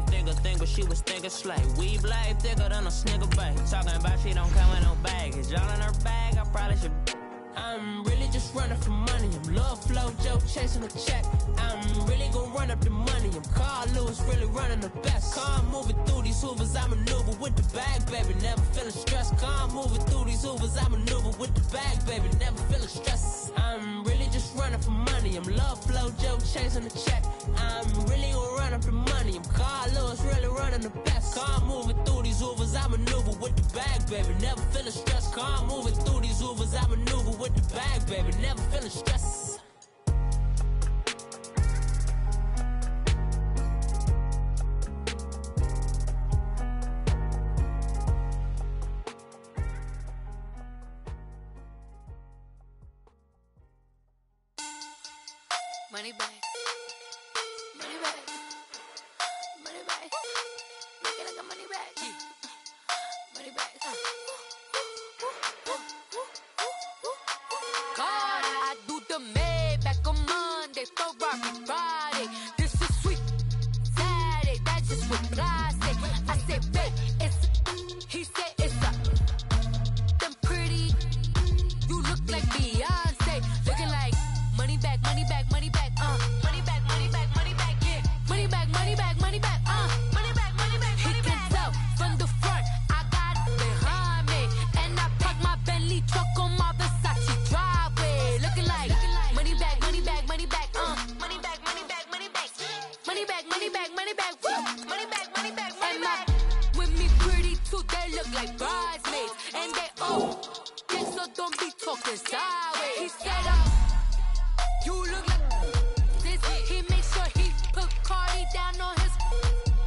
ain't think a thing, but she was thinking slay. We blade thicker than a snicker bag. Talking about she don't come with no baggage. All in her bag, I probably should. I'm really just running for money. I'm love flow, Joe chasing a check. I'm really gonna run up the money. I'm Carl Lewis, really running the best. Car moving through these hoovers, I maneuver with the bag, baby. Never feeling stressed. Car moving through these hoovers, I maneuver with the bag, baby. Never feeling stressed. I'm really just running for money. I'm love flow, Joe chasing a check. I'm really gonna run up the money. I'm Carl Lewis, really running the best. Car moving through these hoovers, I maneuver with the bag, baby. Never feeling stressed. Car moving through these hoovers, I maneuver with the bag, baby. Never feeling stressed. Money bag, money bag, money bag. Make it like a money bag, money bag. God, I do the Maybach on Monday, Ferrari Friday. This is sweet Saturday, that's just what I say. I say, babe, it's. He said it's a. Them pretty, you look like Beyonce, looking like money bag, money bag, money bag. Money bag, money bag, money bag, yeah. Money bag, money bag, money bag, money bag, money bag, money bag. He can tell from the front, I got it behind me. And I park my Bentley truck on my Versace driveway. Looking like money bag, money bag, money bag, money bag, money bag, money bag. Money bag, money bag, money bag, money bag, money bag, money bag. With me pretty too, they look like bridesmaids. And they all, yeah, so don't be talking sideways. He said, you look like this. He make sure he put Cardi down on his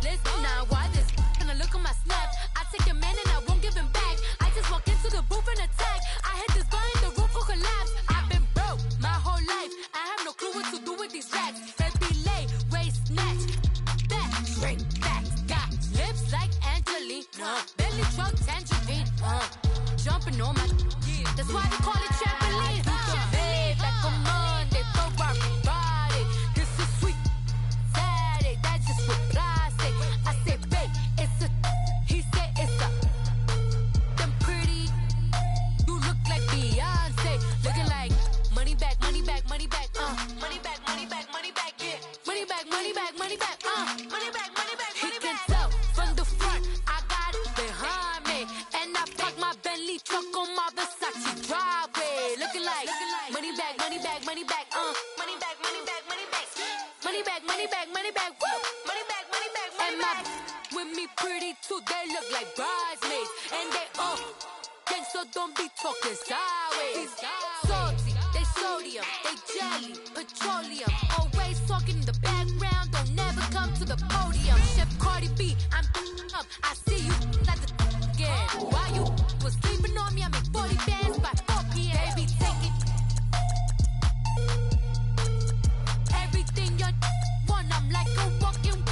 list. Now why this? Gonna look on my snap. I take a man and I won't give him back. I just walk into the booth and attack. I hit this button, the roof will collapse. I've been broke my whole life. I have no clue what to do with these racks. Baby lay, waist snatch, back, straight back. Got lips like Angelina, belly truck tangerine. Jumping on my, that's why they call it trampoline. Back on Monday, Ferrari Friday. This is sweet Saturday, that's just what I say. I say, babe, it's a. He said it's a. Them pretty, you look like Beyonce, looking like money bag, money bag, money bag, money bag, money bag, money bag, yeah. Money bag, money bag, money bag, money bag, money bag, money bag. He can tell from the front, I got it behind me, and I park my Bentley truck on my Versace driveway. Looking like money bag, money bag, money bag, money bag, money bag, money bag, money bag, money bag, money bag, woo, money bag, money bag, money bag. With me pretty too, they look like bridesmaids, and they all gang, so don't be talking sideways. Salty, they sodium, they jelly, petroleum. Always talking in the background, don't never come to the podium. Chef Cardi B, I'm up. I see you at the again. While you was sleeping on me, I make 40 bands by 4 p.m. Baby, take it. Everything you want, I'm like a walking.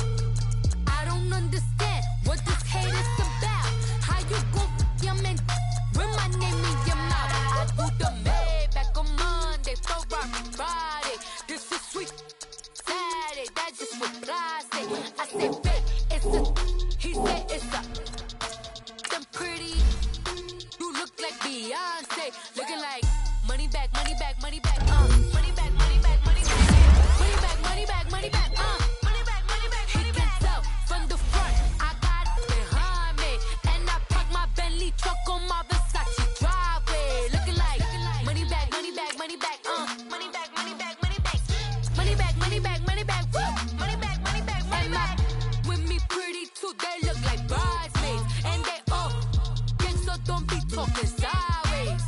I don't understand what this hate is about. How you go your man with my name in your mouth? I do the Maybach on Monday, Ferrari Friday. This is sweet Saturday, that's just what I say. I say, babe, it's a. He said it's a. Them pretty, you look like Beyonce, looking like money bag, money bag, money bag, money bag, money bag, money bag, money bag, money bag, money bag, money bag, money bag. He can tell from the front, I got it behind me, and I park my Bentley truck on my Versace driveway. Looking like money bag, money bag, money bag, money bag, money bag, money bag, money bag, money bag, money bag, money bag, money bag, money bag. With me pretty too, they look like bridesmaids, and they all gang, so don't be talking sideways.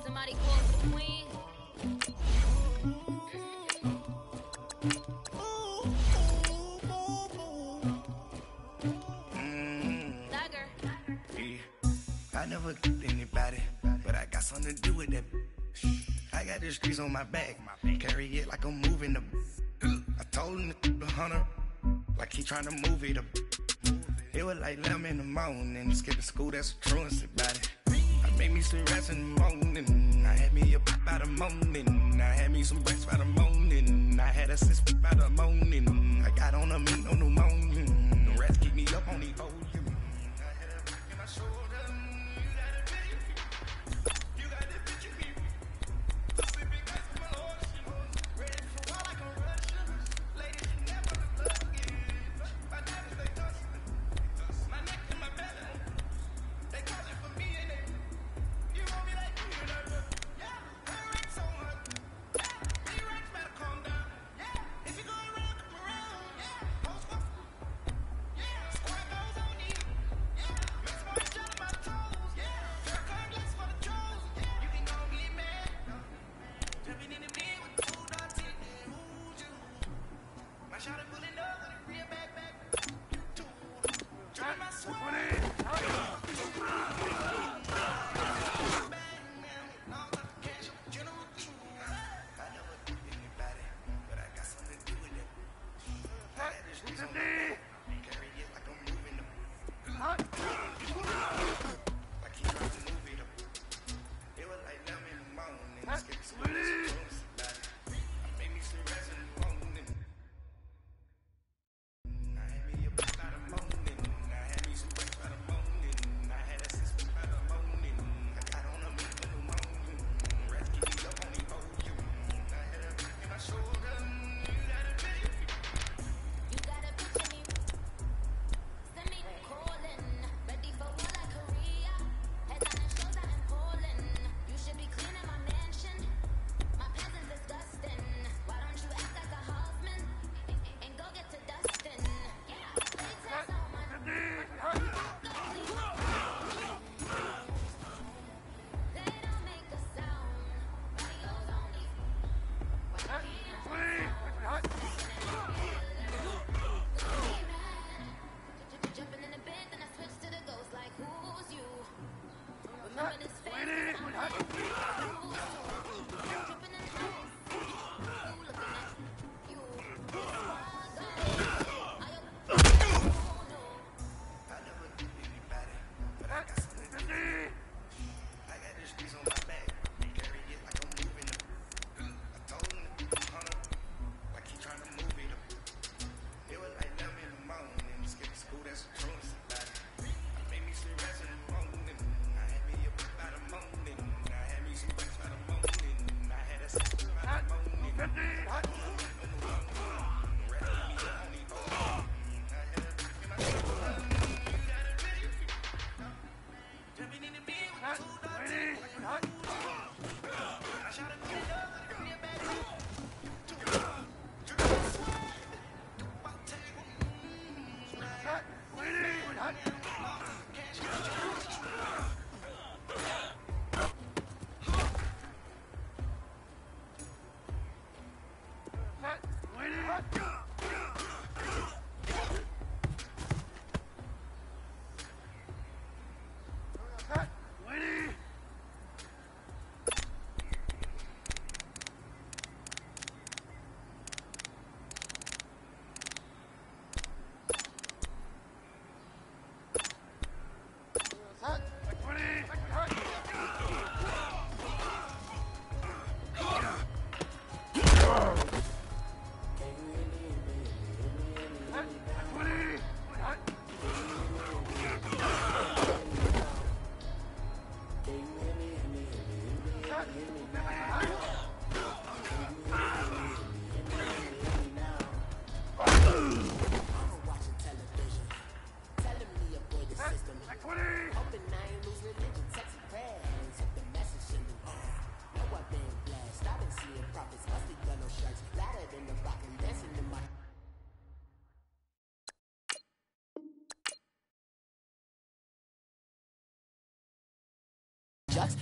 Somebody call the queen. I never get anybody. but I got something to do with that. I got the streets on my back, carry it like I'm moving the. I told him the hunter, like he trying to move it up. It was like 11 in the morning, skipping school, that's a truancy about it. I made me some rest in the morning, I had me up by the morning. I had me some breaks by the morning, I had a sis by the morning. I got on a meat, no pneumonia, the rats keep me up on the volume. I had a back in my shoulder.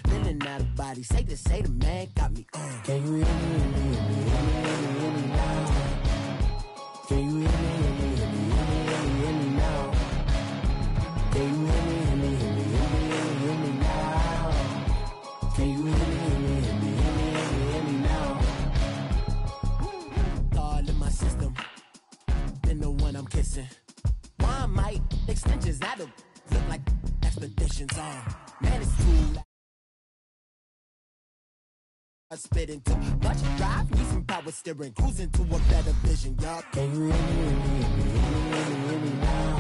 Feeling out of body, say the man got me on. Can you hear me now? Can you hear me now? Can you hear me now? but it's too loud. I spit into much drive, need some power steering, cruising to a better vision, y'all. Can you hear me, hear me now?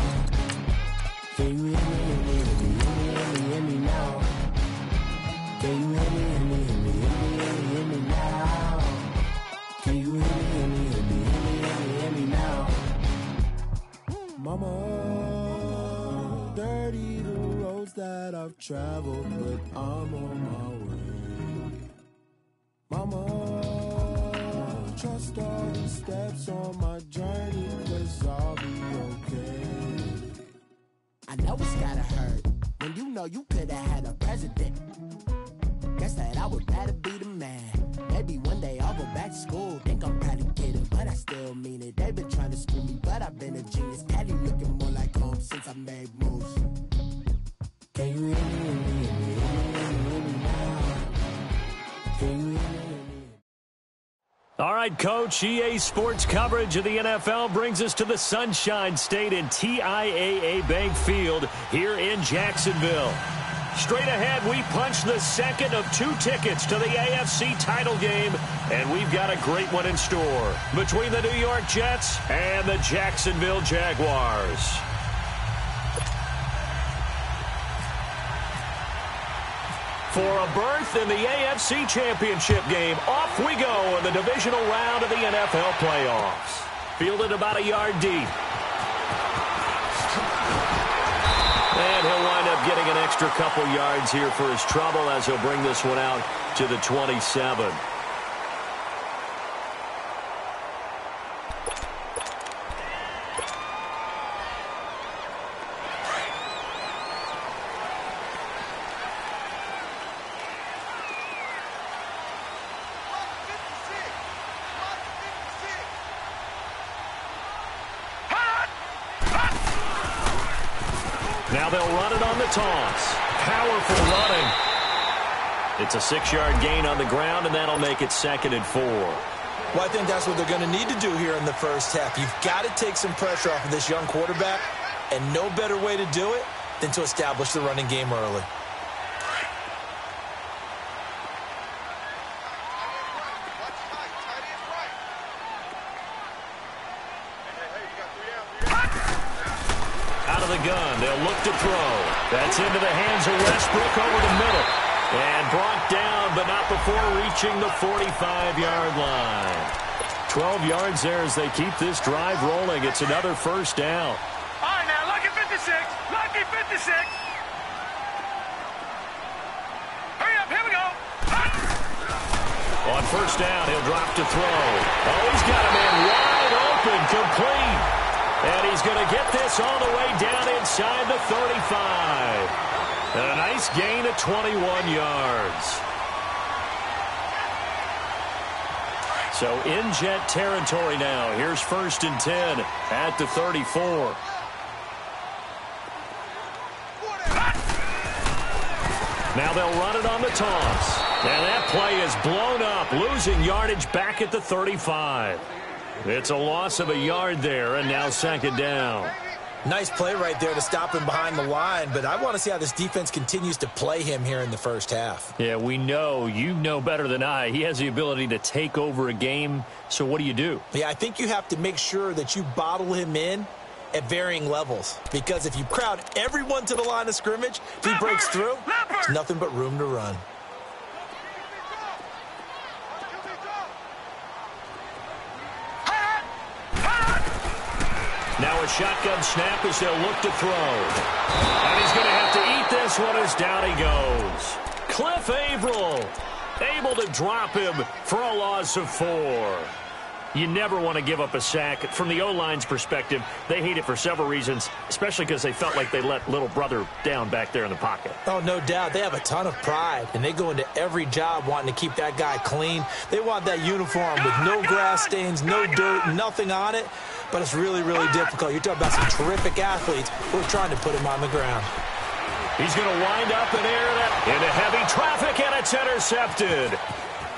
Can you hear me now? Can you hear me now? Can you hear me now? Mama, dirty the roads that I've traveled, but I'm on my way. Mama, trust all the steps on my journey, 'cause I'll be okay. I know it's gotta hurt when you know you could've had a president. Guess that I would rather be the man. Maybe one day I'll go back to school. Think I'm probably kidding, but I still mean it. They've been trying to screw me, but I've been a genius. Caddy looking more like home since I made moves. Can you hear me now? Can you hear me? All right, Coach, EA Sports coverage of the NFL brings us to the Sunshine State in TIAA Bank Field here in Jacksonville. Straight ahead, we punch the second of 2 tickets to the AFC title game, and we've got a great one in store between the New York Jets and the Jacksonville Jaguars. For a berth in the AFC Championship game, off we go in the divisional round of the NFL playoffs. Fielded about a yard deep. And he'll wind up getting an extra couple yards here for his trouble as he'll bring this one out to the 27. Now they'll run it on the toss. Powerful running. It's a 6-yard gain on the ground, and that'll make it 2nd and 4. Well, I think that's what they're going to need to do here in the first half. You've got to take some pressure off of this young quarterback, and no better way to do it than to establish the running game early. The gun. They'll look to throw. That's into the hands of Westbrook over the middle. And brought down, but not before reaching the 45-yard line. 12 yards there as they keep this drive rolling. It's another first down. All right, now, lucky 56. Lucky 56. Hurry up, here we go. On first down, he'll drop to throw. Oh, he's got a man wide open, complete. And he's going to get this all the way down inside the 35. And a nice gain of 21 yards. So in Jet territory now. Here's 1st and 10 at the 34. Now they'll run it on the toss. And that play is blown up, losing yardage back at the 35. It's a loss of a yard there, and now 2nd down. Nice play right there to stop him behind the line, but I want to see how this defense continues to play him here in the first half. Yeah, we know. You know better than I. He has the ability to take over a game, so what do you do? Yeah, I think you have to make sure that you bottle him in at varying levels, because if you crowd everyone to the line of scrimmage, if he breaks through, there's nothing but room to run. Now a shotgun snap as they'll look to throw. And he's going to have to eat this one as down he goes. Cliff Averill able to drop him for a loss of 4. You never want to give up a sack. From the O-line's perspective, they hate it for several reasons, especially because they felt like they let little brother down back there in the pocket. Oh, no doubt. They have a ton of pride, and they go into every job wanting to keep that guy clean. They want that uniform with no grass stains, no dirt, nothing on it. But it's really, really difficult. You're talking about some terrific athletes who are trying to put him on the ground. He's going to wind up and air that into heavy traffic, and it's intercepted.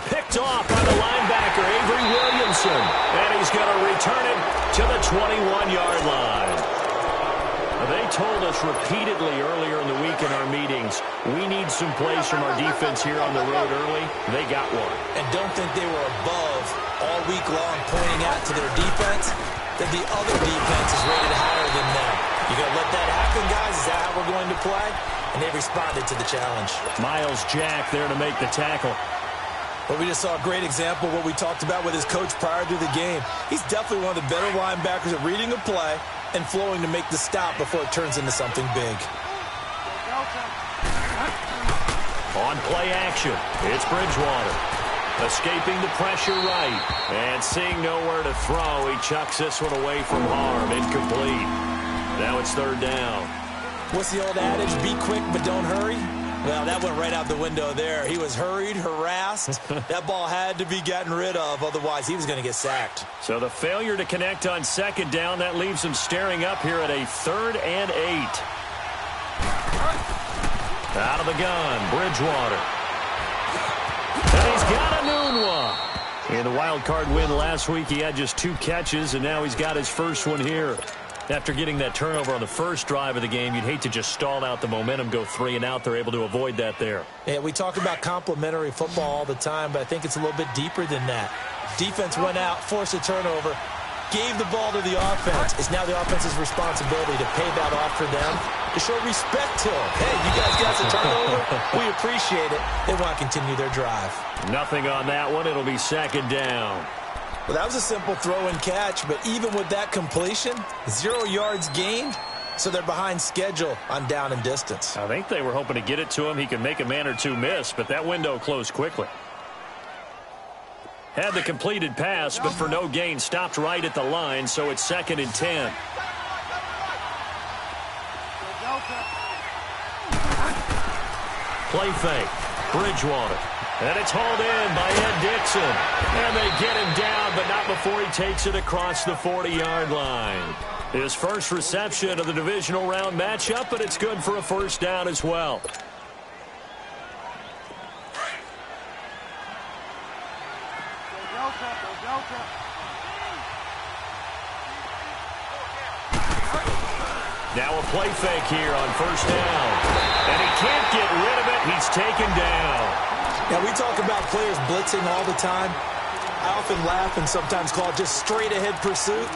Picked off by the linebacker, Avery Williamson. And he's going to return it to the 21-yard line. They told us repeatedly earlier in the week in our meetings, we need some plays from our defense here on the road early. They got one. And don't think they were above all week long pointing out to their defense that the other defense is rated higher than them. You going to let that happen, guys? Is that how we're going to play? And they responded to the challenge. Miles Jack there to make the tackle. Well, we just saw a great example of what we talked about with his coach prior to the game. He's definitely one of the better linebackers at reading a play and flowing to make the stop before it turns into something big. On play action, it's Bridgewater. Escaping the pressure right. And seeing nowhere to throw, he chucks this one away from harm. Incomplete. Now it's third down. What's the old adage? Be quick, but don't hurry. Well, that went right out the window there. He was hurried, harassed. That ball had to be gotten rid of, otherwise he was going to get sacked. So the failure to connect on second down, that leaves him staring up here at a 3rd and 8. Out of the gun, Bridgewater. And he's got a noon one. In the wild card win last week, he had just 2 catches, and now he's got his first one here. After getting that turnover on the first drive of the game, you'd hate to just stall out the momentum, go 3 and out. They're able to avoid that there. Yeah, we talk about complementary football all the time, but I think it's a little bit deeper than that. Defense went out, forced a turnover, gave the ball to the offense. It's now the offense's responsibility to pay that off for them, to show respect to them. Hey, you guys got the turnover? We appreciate it. They want to continue their drive. Nothing on that one. It'll be second down. Well, that was a simple throw and catch, but even with that completion, 0 yards gained, so they're behind schedule on down and distance. I think they were hoping to get it to him. He could make a man or two miss, but that window closed quickly. Had the completed pass, but for no gain, stopped right at the line, so it's 2nd and 10. Play fake. Bridgewater. And it's hauled in by Ed Dixon. And they get him down, but not before he takes it across the 40-yard line. His first reception of the divisional round matchup, but it's good for a first down as well. Now a play fake here on first down. And he can't get rid of it. He's taken down. Now, we talk about players blitzing all the time. I often laugh and sometimes call it just straight-ahead pursuit.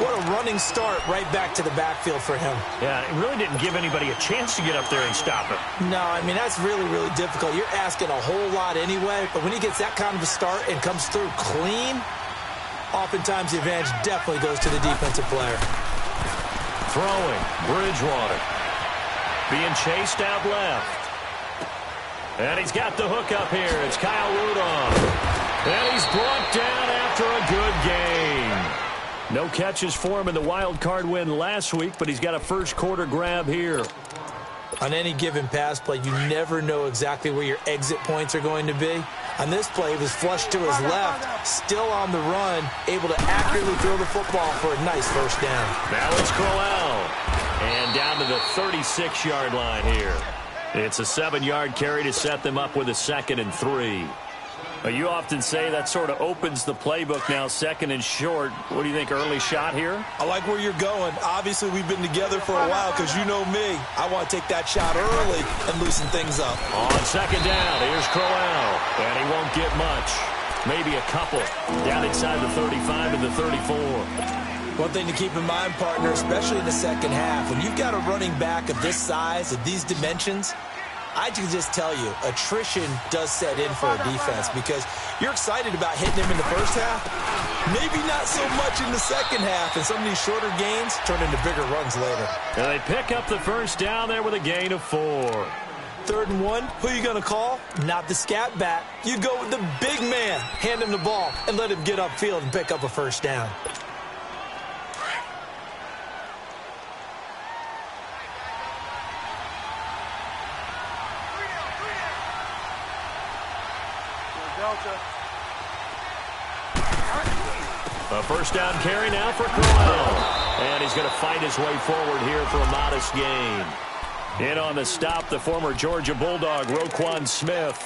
What a running start right back to the backfield for him. Yeah, it really didn't give anybody a chance to get up there and stop him. No, I mean, that's really, really difficult. You're asking a whole lot anyway, but when he gets that kind of a start and comes through clean, oftentimes the advantage definitely goes to the defensive player. Throwing, Bridgewater. Being chased out left. And he's got the hook up here. It's Kyle Rudolph. And he's brought down after a good game. No catches for him in the wild card win last week, but he's got a first quarter grab here. On any given pass play, you never know exactly where your exit points are going to be. On this play, he was flushed to his left, still on the run, able to accurately throw the football for a nice first down. Now it's Crowell. And down to the 36-yard line here. It's a 7-yard carry to set them up with a 2nd and 3. You often say that sort of opens the playbook now, 2nd and short. What do you think, early shot here? I like where you're going. Obviously, we've been together for a while because you know me. I want to take that shot early and loosen things up. On second down, here's Crowell. And he won't get much. Maybe a couple. Down inside the 35 to the 34. One thing to keep in mind, partner, especially in the second half, when you've got a running back of this size, of these dimensions, I can just tell you, attrition does set in for a defense because you're excited about hitting him in the first half, maybe not so much in the second half, and some of these shorter gains turn into bigger runs later. And they pick up the first down there with a gain of 4. 3rd and 1, who are you going to call? Not the scat back. You go with the big man, hand him the ball, and let him get upfield and pick up a first down. A first down carry now for Crowell. And he's going to fight his way forward here for a modest gain. In on the stop, the former Georgia Bulldog, Roquan Smith.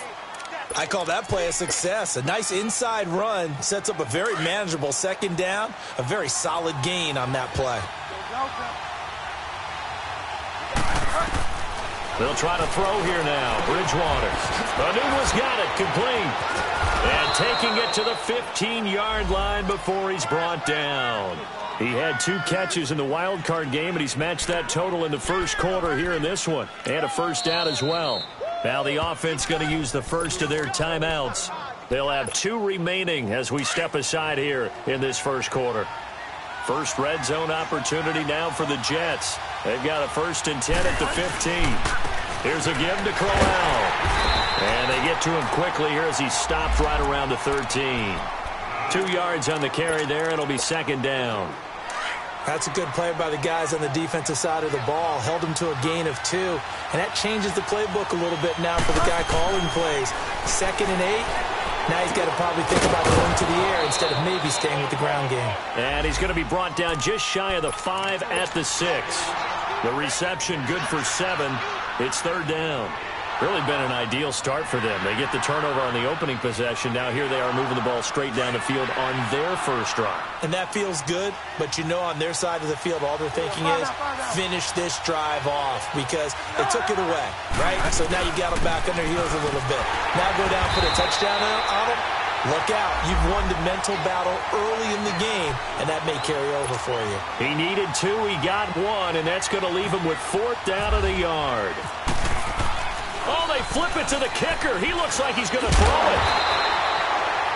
I call that play a success. A nice inside run sets up a very manageable second down. A very solid gain on that play. They'll try to throw here now. Bridgewater. Anuma's got it. Complete. And taking it to the 15-yard line before he's brought down. He had 2 catches in the wild card game, and he's matched that total in the first quarter here in this one. And a first down as well. Now the offense going to use the first of their timeouts. They'll have 2 remaining as we step aside here in this first quarter. First red zone opportunity now for the Jets. They've got a 1st and 10 at the 15. Here's a give to Crowell. And they get to him quickly here as he stopped right around the 13. 2 yards on the carry there. It'll be second down. That's a good play by the guys on the defensive side of the ball. Held them to a gain of 2. And that changes the playbook a little bit now for the guy calling plays. 2nd and 8. Now he's got to probably think about going to the air instead of maybe staying with the ground game. And he's going to be brought down just shy of the 5 at the 6. The reception good for 7. It's 3rd down. Really been an ideal start for them. They get the turnover on the opening possession. Now here they are moving the ball straight down the field on their first drive. And that feels good, but you know on their side of the field all they're thinking is finish this drive off because they took it away, right? So now you got them back on their heels a little bit. Now go down, put a touchdown on them. Look out. You've won the mental battle early in the game, and that may carry over for you. He needed 2. He got 1, and that's going to leave him with 4th down of the yard. Oh, they flip it to the kicker. He looks like he's going to throw it.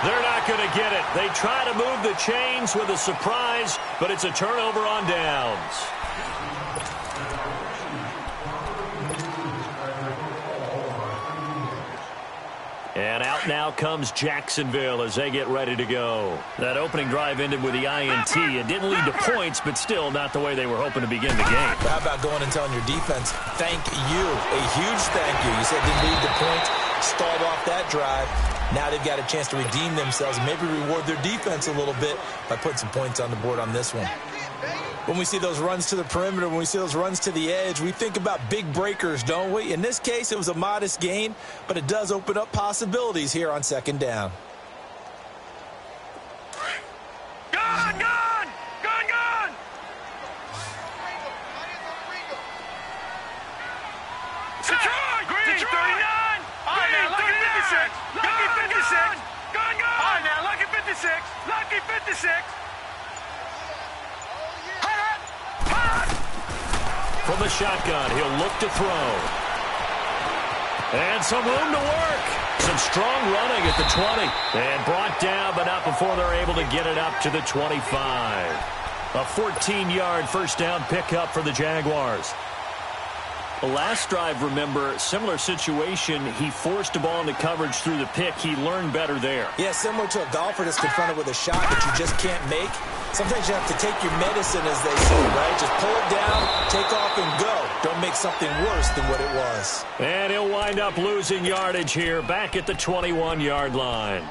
They're not going to get it. They try to move the chains with a surprise, but it's a turnover on downs. And out now comes Jacksonville as they get ready to go. That opening drive ended with the INT. It didn't lead to points, but still not the way they were hoping to begin the game. How about going and telling your defense, thank you, a huge thank you. You said didn't lead to points, stalled off that drive. Now they've got a chance to redeem themselves and maybe reward their defense a little bit by putting some points on the board on this one. When we see those runs to the perimeter, when we see those runs to the edge, we think about big breakers, don't we? In this case, it was a modest gain, but it does open up possibilities here on 2nd down. Gone, gone! Gone, gone! Detroit! Green, 39! All right, now, lucky 56! Lucky 56! Gone, gone! All right, now, lucky 56! Lucky 56! From the shotgun, he'll look to throw. And some room to work. Some strong running at the 20. And brought down, but not before they're able to get it up to the 25. A 14-yard first down pickup for the Jaguars. The last drive, remember, similar situation. He forced the ball into coverage through the pick. He learned better there. Yeah, similar to a golfer that's confronted with a shot that you just can't make. Sometimes you have to take your medicine, as they say, right? Just pull it down, take off, and go. Don't make something worse than what it was. And he'll wind up losing yardage here, back at the 21-yard line.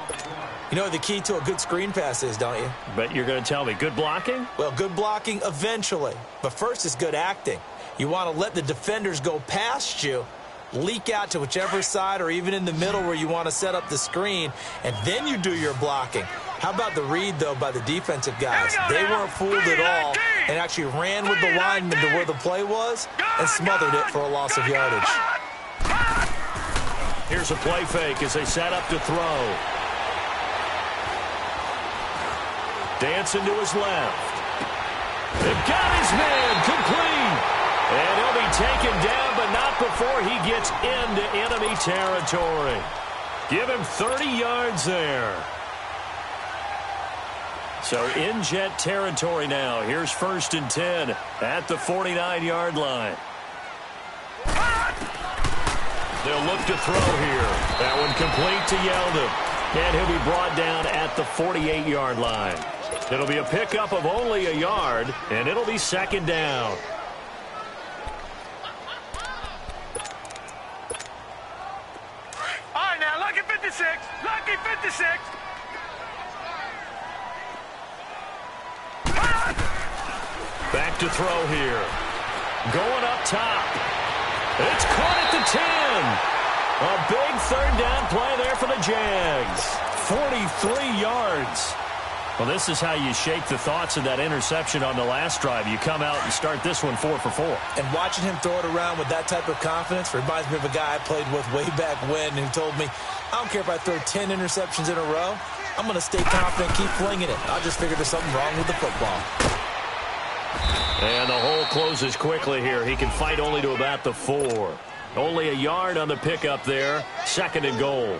You know what the key to a good screen pass is, don't you? But you're going to tell me, good blocking? Well, good blocking eventually. But first is good acting. You want to let the defenders go past you, leak out to whichever side or even in the middle where you want to set up the screen, and then you do your blocking. How about the read, though, by the defensive guys? They weren't fooled at all and actually ran with the lineman to where the play was and smothered it for a loss of yardage. Here's a play fake as they set up to throw. Dancing to his left. They've got his man complete. And he'll be taken down, but not before he gets into enemy territory. Give him 30 yards there. So in Jet territory now. Here's 1st and 10 at the 49-yard line. They'll look to throw here. That one complete to Yeldon. And he'll be brought down at the 48-yard line. It'll be a pickup of only a yard, and it'll be 2nd down. All right, now, lucky 56! Lucky 56! Back to throw here. Going up top. It's caught at the 10. A big 3rd down play there for the Jags. 43 yards. Well, this is how you shake the thoughts of that interception on the last drive. You come out and start this one 4 for 4. And watching him throw it around with that type of confidence reminds me of a guy I played with way back when who told me, I don't care if I throw 10 interceptions in a row. I'm going to stay confident, keep flinging it. I just figured there's something wrong with the football. And the hole closes quickly here. He can fight only to about the 4. Only a yard on the pickup there. 2nd and goal.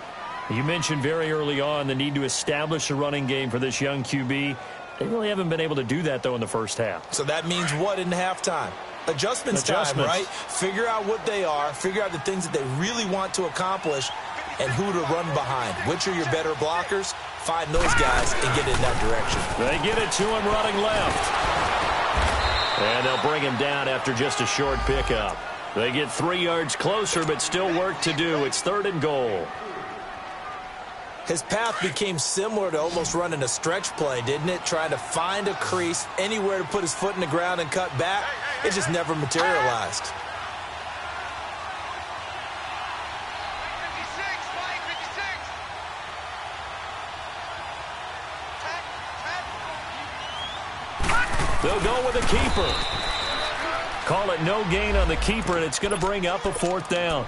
You mentioned very early on the need to establish a running game for this young QB. They really haven't been able to do that, though, in the first half. So that means what in halftime? Adjustments time, right? Figure out what they are. Figure out the things that they really want to accomplish and who to run behind. Which are your better blockers? Find those guys and get in that direction. They get it to him running left. And they'll bring him down after just a short pickup. They get 3 yards closer, but still work to do. It's 3rd and goal. His path became similar to almost running a stretch play, didn't it? Trying to find a crease, anywhere to put his foot in the ground and cut back. It just never materialized. They'll go with a keeper. Call it no gain on the keeper, and it's going to bring up a 4th down.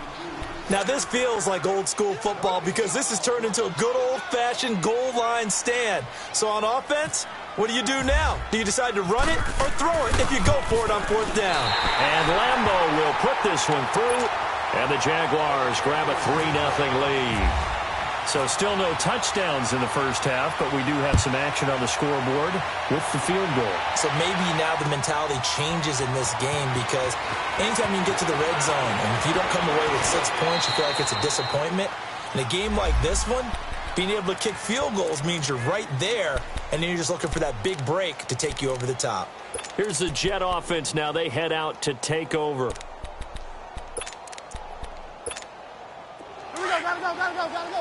Now, this feels like old-school football because this has turned into a good old-fashioned goal line stand. So on offense, what do you do now? Do you decide to run it or throw it if you go for it on 4th down? And Lambeau will put this one through, and the Jaguars grab a 3-0 lead. So still no touchdowns in the first half, but we do have some action on the scoreboard with the field goal. So maybe now the mentality changes in this game because anytime you can get to the red zone, and if you don't come away with 6 points, you feel like it's a disappointment. In a game like this one, being able to kick field goals means you're right there, and then you're just looking for that big break to take you over the top. Here's the Jet offense now. They head out to take over.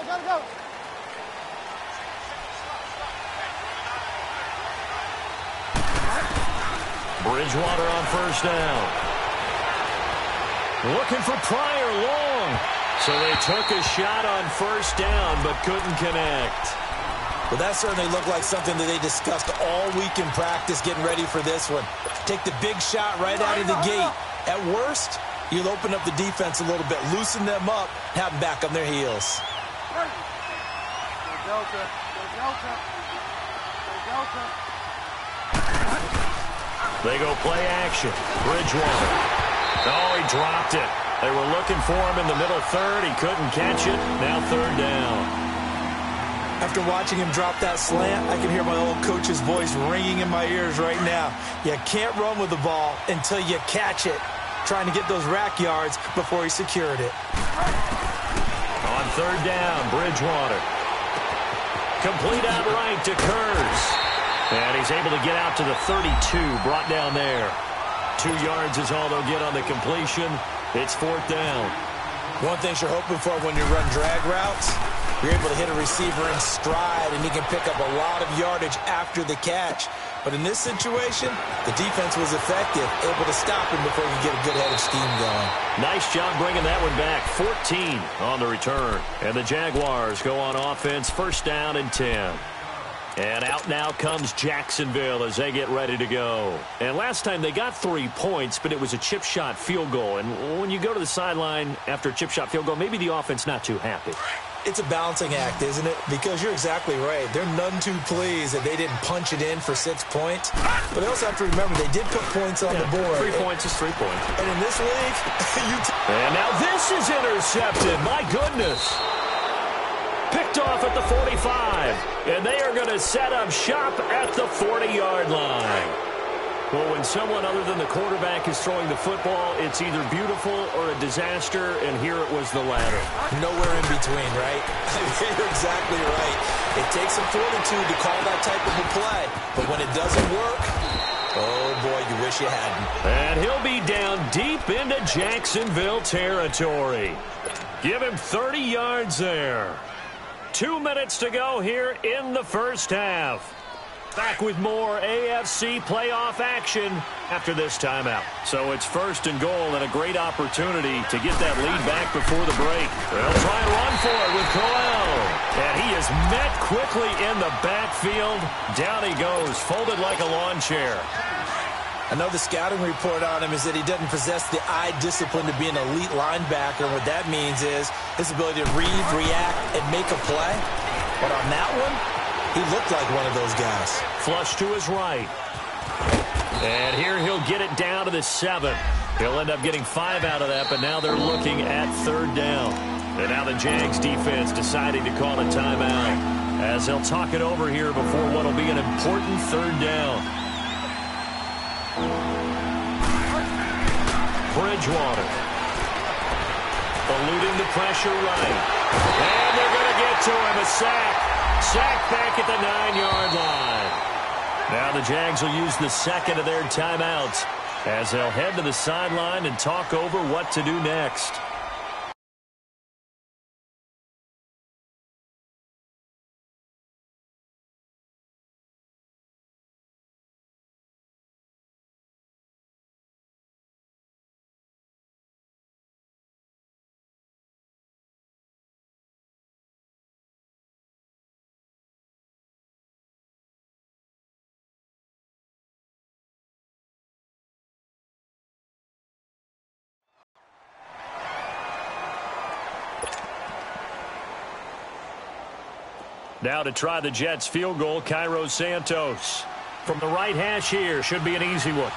Gotta go. Bridgewater on 1st down. Looking for Pryor long. So they took a shot on 1st down, but couldn't connect. Well, that certainly looked like something that they discussed all week in practice getting ready for this one. Take the big shot right out of the gate. At worst, you'll open up the defense a little bit, loosen them up, have them back on their heels. They go play action. Bridgewater. Oh, he dropped it. They were looking for him in the middle 3rd. He couldn't catch it. Now 3rd down. After watching him drop that slant, I can hear my old coach's voice ringing in my ears right now. You can't run with the ball until you catch it. Trying to get those rack yards before he secured it. On 3rd down, Bridgewater. Complete out right to Kurz. And he's able to get out to the 32, brought down there. 2 yards is all they'll get on the completion. It's 4th down. One thing you're hoping for when you run drag routes, you're able to hit a receiver in stride, and he can pick up a lot of yardage after the catch. But in this situation, the defense was effective, able to stop him before he could get a good head of steam going. Nice job bringing that one back. 14 on the return. And the Jaguars go on offense, 1st down and 10. And out now comes Jacksonville as they get ready to go. And last time they got 3 points, but it was a chip shot field goal. And when you go to the sideline after a chip shot field goal, maybe the offense not too happy. It's a balancing act, isn't it? Because you're exactly right. They're none too pleased that they didn't punch it in for 6 points. But they also have to remember they did put points on the board. 3 points is 3 points. And in this league, and now this is intercepted. My goodness. Picked off at the 45. And they are going to set up shop at the 40-yard line. Well, when someone other than the quarterback is throwing the football, it's either beautiful or a disaster, and here it was the latter. Nowhere in between, right? You're exactly right. It takes some fortitude to call that type of a play, but when it doesn't work, oh, boy, you wish you hadn't. And he'll be down deep into Jacksonville territory. Give him 30 yards there. 2 minutes to go here in the first half. Back with more AFC playoff action after this timeout. So it's 1st and goal and a great opportunity to get that lead back before the break. They'll try and run for it with Crowell. And He is met quickly in the backfield. Down he goes, folded like a lawn chair. I know the scouting report on him is that he doesn't possess the eye discipline to be an elite linebacker. What that means is his ability to read, react, and make a play. But on that one, he looked like one of those guys. Flush to his right. And here he'll get it down to the 7. He'll end up getting 5 out of that, but now they're looking at 3rd down. And now the Jags defense deciding to call a timeout as they'll talk it over here before what will be an important 3rd down. Bridgewater eluding the pressure right. And they're going to get to him. A sack. Sack back at the 9-yard line. Now the Jags will use the 2nd of their timeouts as they'll head to the sideline and talk over what to do next. Now to try the Jets field goal, Cairo Santos. From the right hash here, should be an easy one.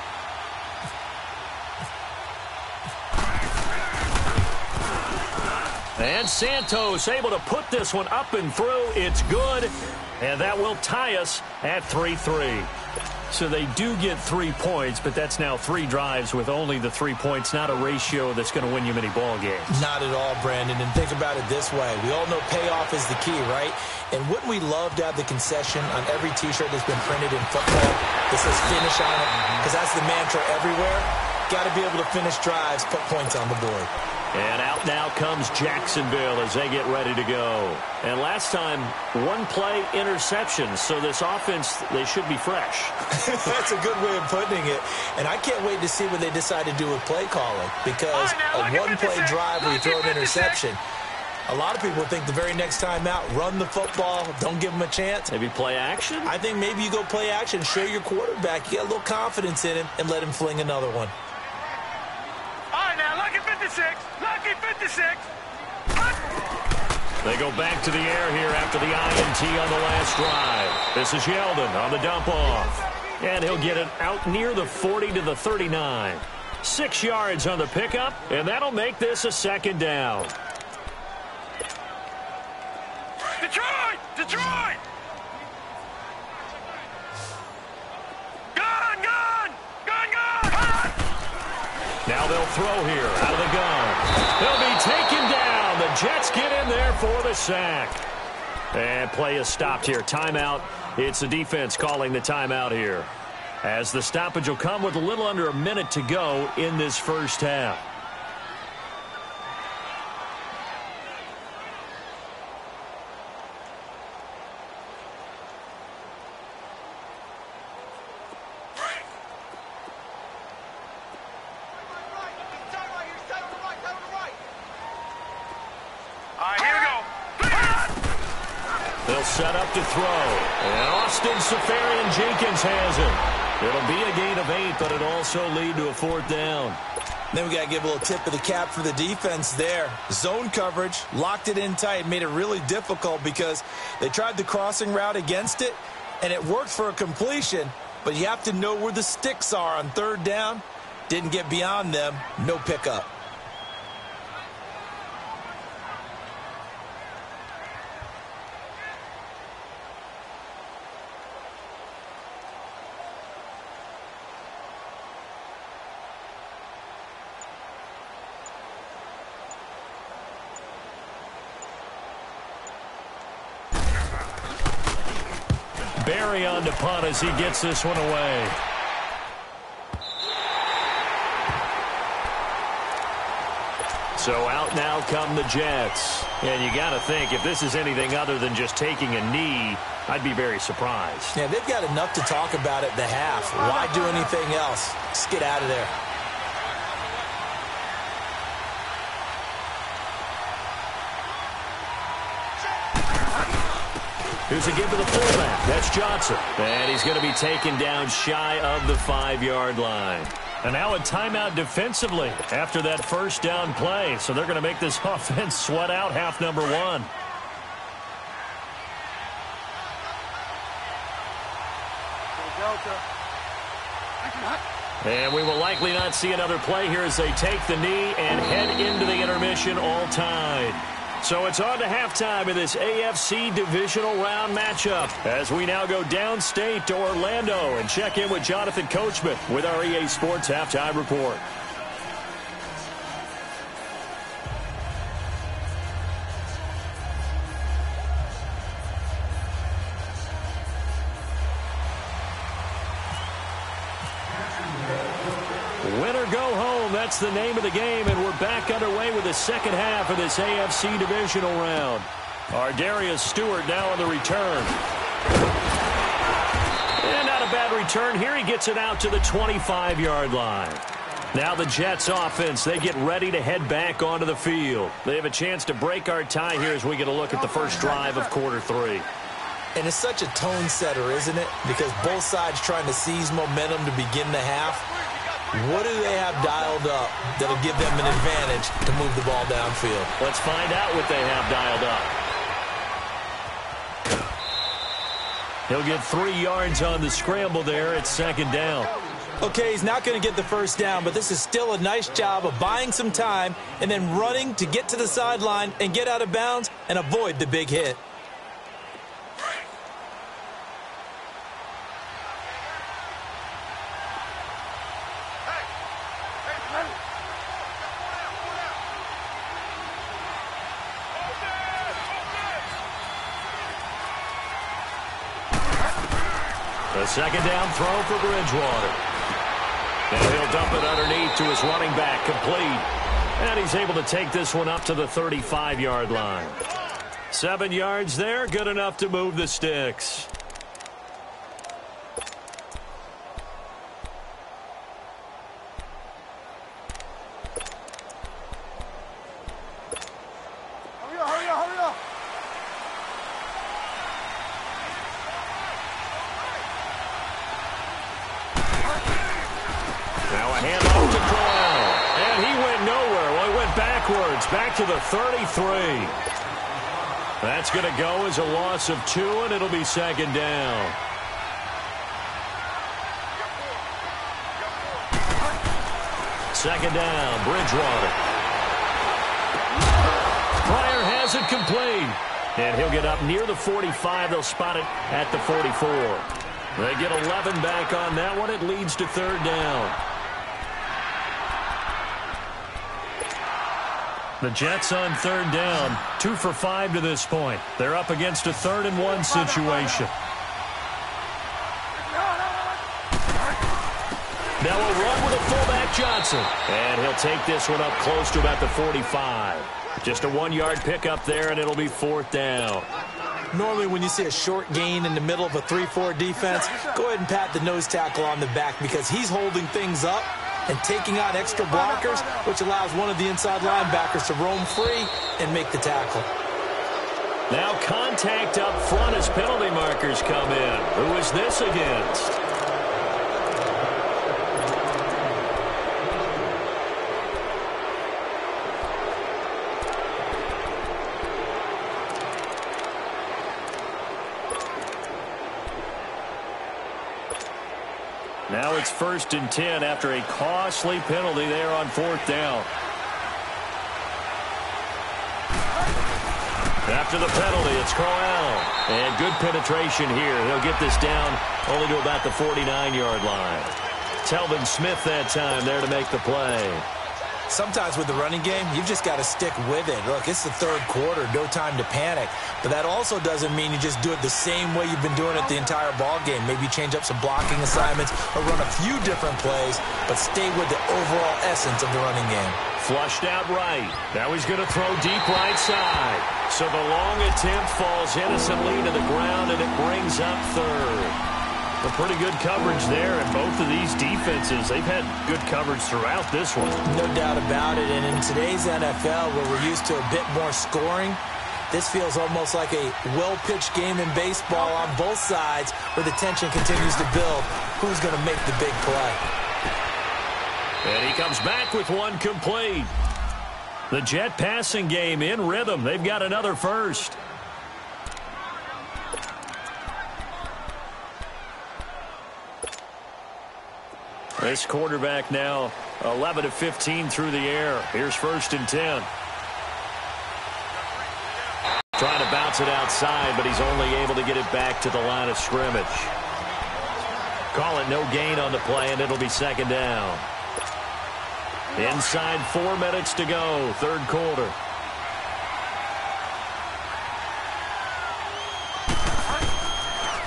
And Santos able to put this one up and through. It's good. And that will tie us at 3-3. So they do get 3 points, but that's now 3 drives with only the 3 points, not a ratio that's going to win you many ball games. Not at all, Brandon. And think about it this way. We all know payoff is the key, right? And wouldn't we love to have the concession on every T-shirt that's been printed in football that says finish on it? Because that's the mantra everywhere. Got to be able to finish drives, put points on the board. And out now comes Jacksonville as they get ready to go. And last time, 1-play interception. So this offense, they should be fresh. That's a good way of putting it. And I can't wait to see what they decide to do with play calling. Because a 1-play drive where you throw an interception, a lot of people think the very next time out, run the football, don't give them a chance. Maybe play action? I think maybe you go play action, show your quarterback, you get a little confidence in him, and let him fling another one. All right, now, lucky 56. Lucky 56. They go back to the air here after the INT on the last drive. This is Yeldon on the dump off. And he'll get it out near the 40 to the 39. 6 yards on the pickup, and that'll make this a 2nd down. Detroit! Detroit! Gun! Gun! Gun! Gun! Now they'll throw here out of the gun. They'll be taken down. The Jets get in there for the sack. And play is stopped here. Timeout. It's the defense calling the timeout here, as the stoppage will come with a little under a minute to go in this first half. Set up to throw. And Austin Safarian-Jenkins has it. It'll be a gain of 8, but it'll also lead to a 4th down. Then we got to give a little tip of the cap for the defense there. Zone coverage, locked it in tight, made it really difficult because they tried the crossing route against it, and it worked for a completion, but you have to know where the sticks are on 3rd down. Didn't get beyond them, no pickup. Barry on to punt as he gets this one away. So out now come the Jets. And you got to think, if this is anything other than just taking a knee, I'd be very surprised. Yeah, they've got enough to talk about at the half. Why do anything else? Just get out of there. Here's a give to the fullback. That's Johnson. And he's going to be taken down shy of the 5-yard line. And now a timeout defensively after that first down play. So they're going to make this offense sweat out half number 1. And we will likely not see another play here as they take the knee and head into the intermission all tied. So it's on to halftime in this AFC divisional round matchup as we now go downstate to Orlando and check in with Jonathan Coachman with our EA Sports Halftime Report. That's the name of the game, and we're back underway with the second half of this AFC divisional round. Our Darius Stewart now on the return. And not a bad return here. He gets it out to the 25-yard line. Now the Jets offense, they get ready to head back onto the field. They have a chance to break our tie here as we get a look at the first drive of quarter 3. And it's such a tone setter, isn't it? Because both sides trying to seize momentum to begin the half. What do they have dialed up that'll give them an advantage to move the ball downfield? Let's find out what they have dialed up. He'll get 3 yards on the scramble there at second down. Okay, he's not going to get the first down, but this is still a nice job of buying some time and then running to get to the sideline and get out of bounds and avoid the big hit. A second down throw for Bridgewater. And he'll dump it underneath to his running back, complete. And he's able to take this one up to the 35-yard line. 7 yards there, good enough to move the sticks. Back to the 33. That's going to go as a loss of 2, and it'll be second down. Second down, Bridgewater. Pryor has it complete. And he'll get up near the 45. They'll spot it at the 44. They get 11 back on that one. It leads to third down. The Jets on third down, 2 for 5 to this point. They're up against a 3rd and 1 situation. Now a run with a fullback Johnson. And he'll take this one up close to about the 45. Just a 1-yard pickup there, and it'll be 4th down. Normally when you see a short gain in the middle of a 3-4 defense, go ahead and pat the nose tackle on the back because he's holding things up and taking out extra blockers, which allows one of the inside linebackers to roam free and make the tackle. Now contact up front as penalty markers come in. Who is this against? Now it's 1st and 10 after a costly penalty there on 4th down. After the penalty, it's Crowell. And good penetration here. He'll get this down only to about the 49-yard line. Telvin Smith that time there to make the play. Sometimes with the running game, you've just got to stick with it. Look, it's the 3rd quarter, no time to panic. But that also doesn't mean you just do it the same way you've been doing it the entire ball game. Maybe change up some blocking assignments or run a few different plays, but stay with the overall essence of the running game. Flushed out right. Now he's going to throw deep right side. So the long attempt falls innocently to the ground, and it brings up 3rd. A pretty good coverage there, and both of these defenses, they've had good coverage throughout this one. No doubt about it, and in today's NFL, where we're used to a bit more scoring, This feels almost like a well-pitched game in baseball on both sides where the tension continues to build. Who's going to make the big play? And he comes back with one complete. The Jet passing game in rhythm. They've got another first. This quarterback now 11 of 15 through the air. Here's 1st and 10. Trying to bounce it outside, but he's only able to get it back to the line of scrimmage. Call it no gain on the play, and it'll be 2nd down. Inside 4 minutes to go, 3rd quarter.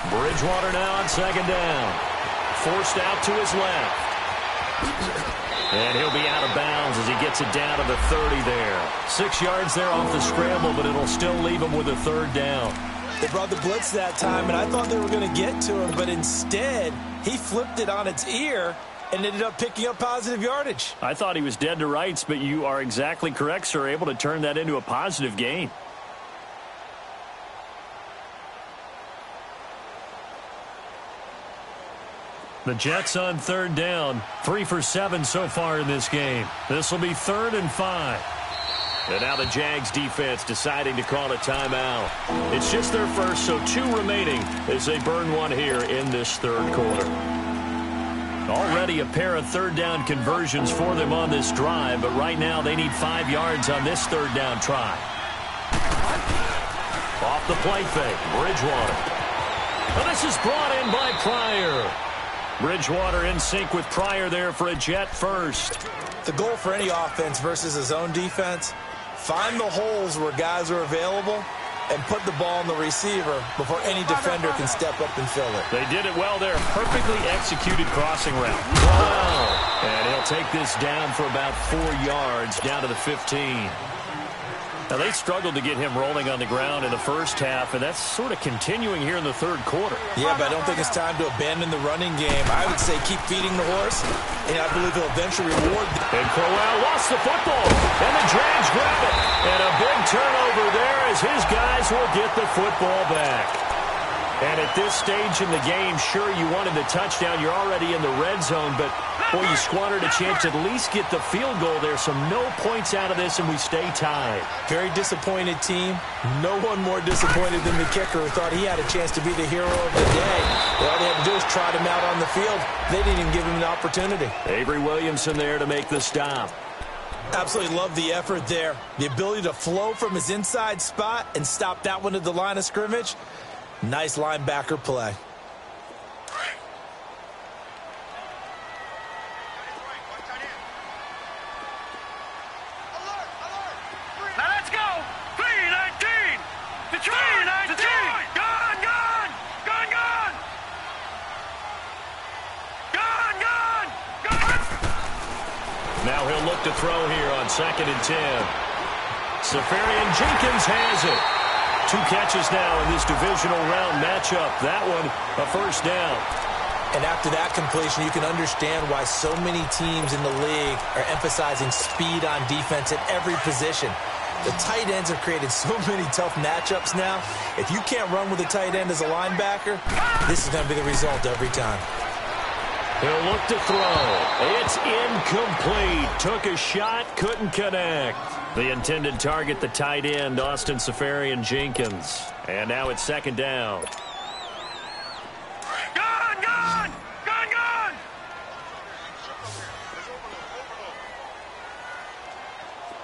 Bridgewater now on 2nd down. Forced out to his left. And he'll be out of bounds as he gets it down to the 30 there. 6 yards there off the scramble, but it'll still leave him with a 3rd down. They brought the blitz that time, and I thought they were going to get to him, but instead he flipped it on its ear and ended up picking up positive yardage. I thought he was dead to rights, but you are exactly correct, sir. Able to turn that into a positive gain. The Jets on 3rd down. 3 for 7 so far in this game. This will be 3rd and 5. And now the Jags defense deciding to call a timeout. It's just their first, so 2 remaining as they burn one here in this 3rd quarter. Already a pair of 3rd down conversions for them on this drive, but right now they need 5 yards on this 3rd down try. Off the play fake, Bridgewater. And this is brought in by Pryor. Bridgewater in sync with Pryor there for a Jet first. The goal for any offense versus a zone defense, find the holes where guys are available and put the ball on the receiver before any defender can step up and fill it. They did it well there. Perfectly executed crossing route. Wow. And he'll take this down for about 4 yards down to the 15. Now, they struggled to get him rolling on the ground in the first half, and that's sort of continuing here in the 3rd quarter. Yeah, but I don't think it's time to abandon the running game. I would say keep feeding the horse, and I believe he'll eventually reward them. And Crowell lost the football, and the Jags grab it. And a big turnover there as his guys will get the football back. And at this stage in the game, sure, you wanted the touchdown. You're already in the red zone, but, boy, you squandered a chance to at least get the field goal there. So no points out of this, and we stay tied. Very disappointed team. No one more disappointed than the kicker who thought he had a chance to be the hero of the day. All they had to do was trot him out on the field. They didn't even give him an opportunity. Avery Williamson there to make the stop. Absolutely love the effort there. The ability to flow from his inside spot and stop that one at the line of scrimmage. Nice linebacker play. Now let's go. 3-19. Detroit. 3-19. Gone. Now he'll look to throw here on 2nd and 10. Safarian Jenkins has it. 2 catches now in this divisional round matchup. That one, a 1st down. And after that completion, you can understand why so many teams in the league are emphasizing speed on defense at every position. The tight ends have created so many tough matchups now. If you can't run with a tight end as a linebacker, this is going to be the result every time. He'll look to throw. It's incomplete. Took a shot, couldn't connect. The intended target, the tight end, Austin Safarian Jenkins. And now it's 2nd down. Gone.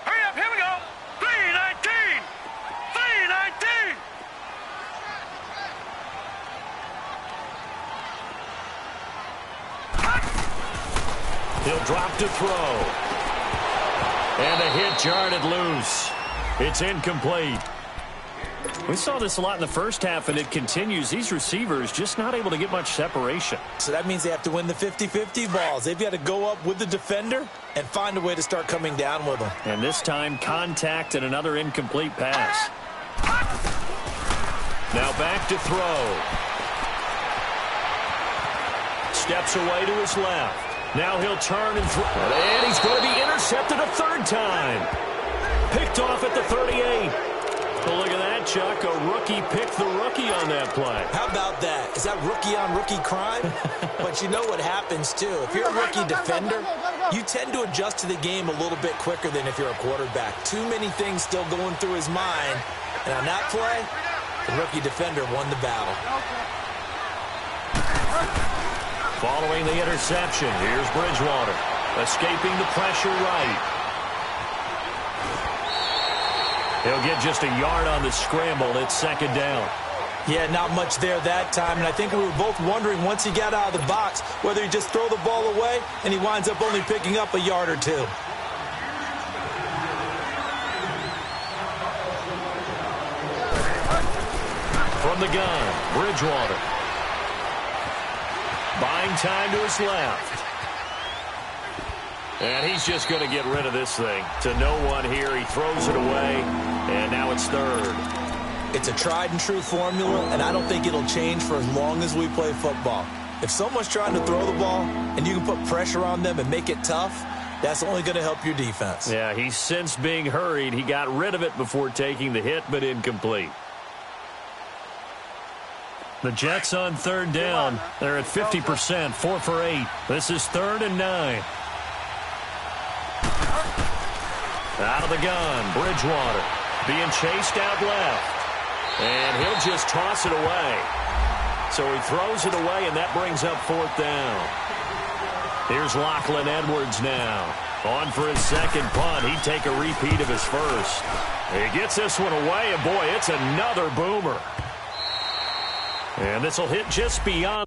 Hurry up, here we go. 3-19. He'll drop to throw. And a hit jarred loose. It's incomplete. We saw this a lot in the first half, and it continues. These receivers just not able to get much separation. So that means they have to win the 50-50 balls. They've got to go up with the defender and find a way to start coming down with them. And this time, contact and another incomplete pass. Now back to throw. Steps away to his left. Now he'll turn and throw. And he's going to be intercepted a 3rd time. Picked off at the 38. Well, look at that, Chuck. A rookie picked the rookie on that play. How about that? Is that rookie-on-rookie crime? But you know what happens, too. If you're a rookie defender, you tend to adjust to the game a little bit quicker than if you're a quarterback. Too many things still going through his mind. And on that play, the rookie defender won the battle. Following the interception, here's Bridgewater. Escaping the pressure right. He'll get just a yard on the scramble. It's second down. Yeah, not much there that time. And I think we were both wondering once he got out of the box whether he'd just throw the ball away, and he winds up only picking up a yard or two. From the gun, Bridgewater. Buying time to his left. And he's just going to get rid of this thing. To no one here. He throws it away, and now it's third. It's a tried-and-true formula, and I don't think it'll change for as long as we play football. If someone's trying to throw the ball, and you can put pressure on them and make it tough, that's only going to help your defense. Yeah, he's since being hurried. He got rid of it before taking the hit, but incomplete. The Jets on third down. They're at 50%, 4 for 8. This is 3rd and 9. Out of the gun, Bridgewater being chased out left. And he'll just toss it away. So he throws it away, and that brings up 4th down. Here's Lachlan Edwards now. On for his second punt. He'd take a repeat of his first. He gets this one away, and boy, it's another boomer. And this will hit just beyond.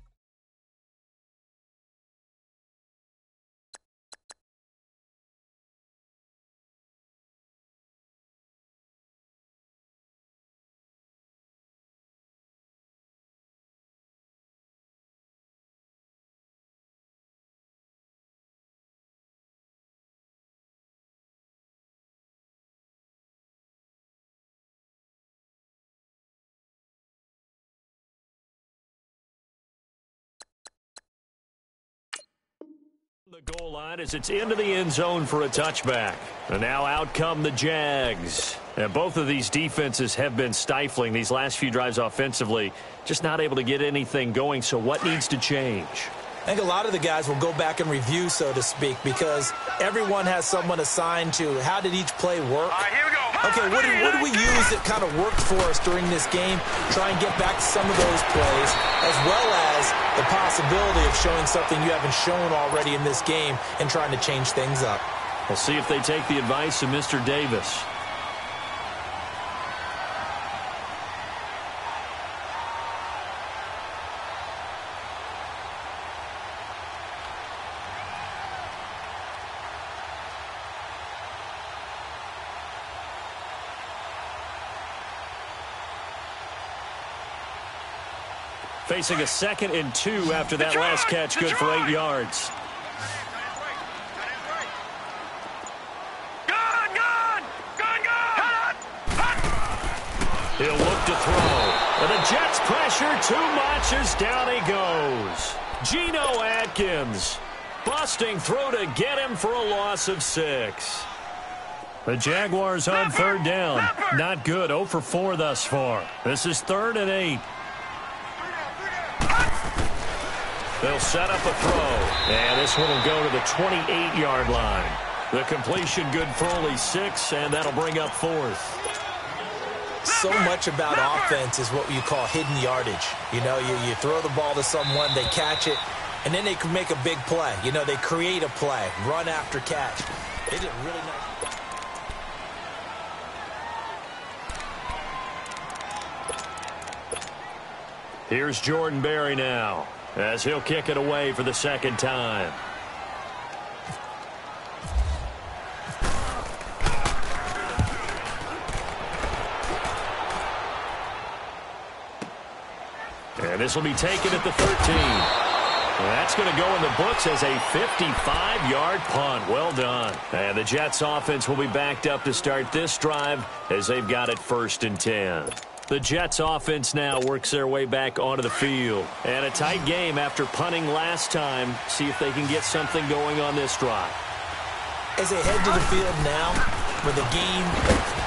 The goal line as it's into the end zone for a touchback. And now out come the Jags. And both of these defenses have been stifling these last few drives offensively. Just not able to get anything going. So what needs to change? I think a lot of the guys will go back and review, so to speak, because everyone has someone assigned to how did each play work. All right, here we go. Okay, what did we use that kind of worked for us during this game? Try and get back to some of those plays, as well as the possibility of showing something you haven't shown already in this game and trying to change things up. We'll see if they take the advice of Mr. Davis. Facing a 2nd and 2 after that last catch, good for 8 yards. He'll look to throw. And the Jets pressure too much as down he goes. Geno Atkins busting through to get him for a loss of 6. The Jaguars on third down. Not good. 0 for 4 thus far. This is 3rd and 8. They'll set up a throw. And this one will go to the 28-yard line. The completion good for only 6, and that'll bring up 4th. So much about offense is what you call hidden yardage. You know, you throw the ball to someone, they catch it, and then they can make a big play. You know, they create a play, run after catch. They did really nice. Here's Jordan Berry now, as he'll kick it away for the 2nd time. And this will be taken at the 13. That's going to go in the books as a 55-yard punt. Well done. And the Jets offense will be backed up to start this drive as they've got it 1st and 10. The Jets offense now works their way back onto the field. And a tight game after punting last time. See if they can get something going on this drive. As they head to the field now, with the game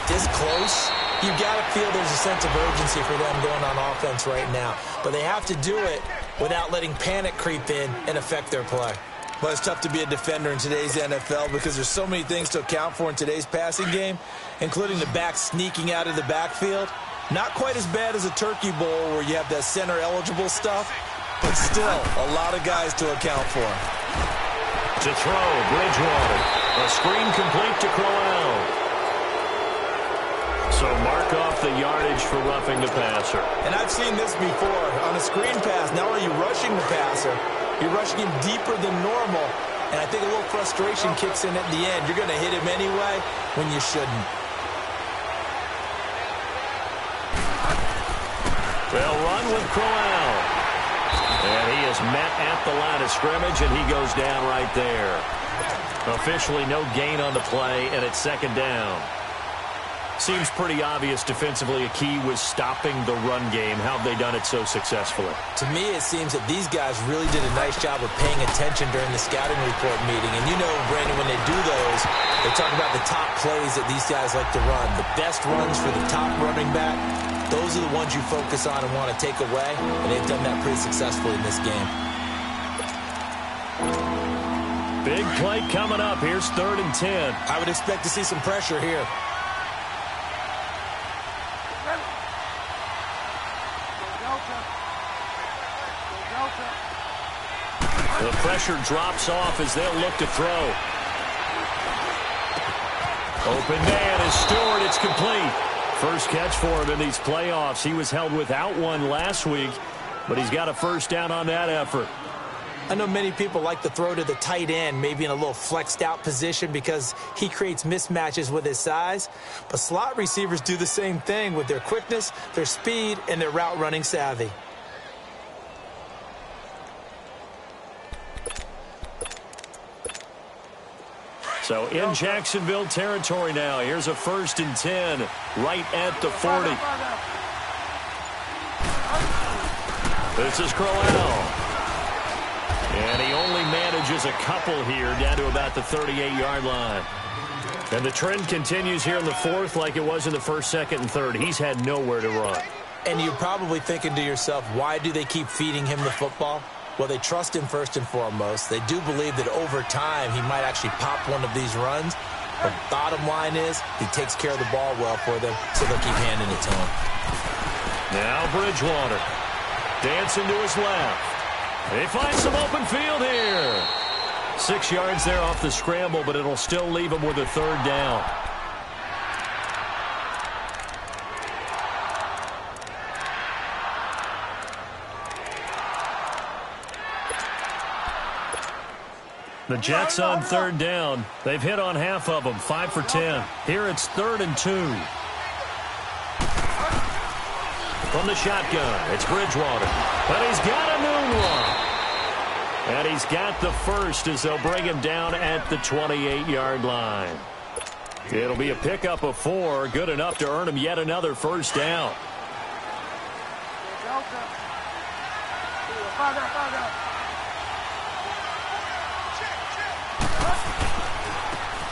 this close, You've got to feel there's a sense of urgency for them going on offense right now. But they have to do it without letting panic creep in and affect their play. Well, it's tough to be a defender in today's NFL because there's so many things to account for in today's passing game, including the back sneaking out of the backfield. Not quite as bad as a turkey bowl where you have that center-eligible stuff, but still a lot of guys to account for. To throw, Bridgewater. A screen complete to Crowell. So mark off the yardage for roughing the passer. And I've seen this before. On a screen pass, not only are you rushing the passer, you're rushing him deeper than normal. And I think a little frustration kicks in at the end. You're going to hit him anyway when you shouldn't. They'll run with Crowell. And he is met at the line of scrimmage, and he goes down right there. Officially no gain on the play, and it's second down. Seems pretty obvious defensively a key was stopping the run game. How have they done it so successfully? To me, it seems that these guys really did a nice job of paying attention during the scouting report meeting. And you know, Brandon, when they do those, they talk about the top plays that these guys like to run. The best runs for the top running back, those are the ones you focus on and want to take away. And they've done that pretty successfully in this game. Big play coming up. Here's 3rd and 10. I would expect to see some pressure here. The pressure drops off as they'll look to throw. Open man is Stewart. It's complete. First catch for him in these playoffs. He was held without one last week, but he's got a first down on that effort. I know many people like to throw to the tight end, maybe in a little flexed out position because he creates mismatches with his size. But slot receivers do the same thing with their quickness, their speed, and their route running savvy. So in Jacksonville territory now. Here's a 1st and 10 right at the 40. This is Crowell. And he only manages a couple here down to about the 38-yard line. And the trend continues here in the 4th like it was in the 1st, 2nd, and 3rd. He's had nowhere to run. And you're probably thinking to yourself, why do they keep feeding him the football? Well, they trust him first and foremost. They do believe that over time he might actually pop one of these runs. But bottom line is he takes care of the ball well for them, so they'll keep handing it to him. Now Bridgewater dancing to his left. They find some open field here. 6 yards there off the scramble, but it'll still leave him with a 3rd down. The Jets on 3rd down. They've hit on half of them, 5 for 10. Here it's 3rd and 2. From the shotgun, it's Bridgewater. But he's got a new one. And he's got the first as they'll bring him down at the 28-yard line. It'll be a pickup of 4, good enough to earn him yet another first down.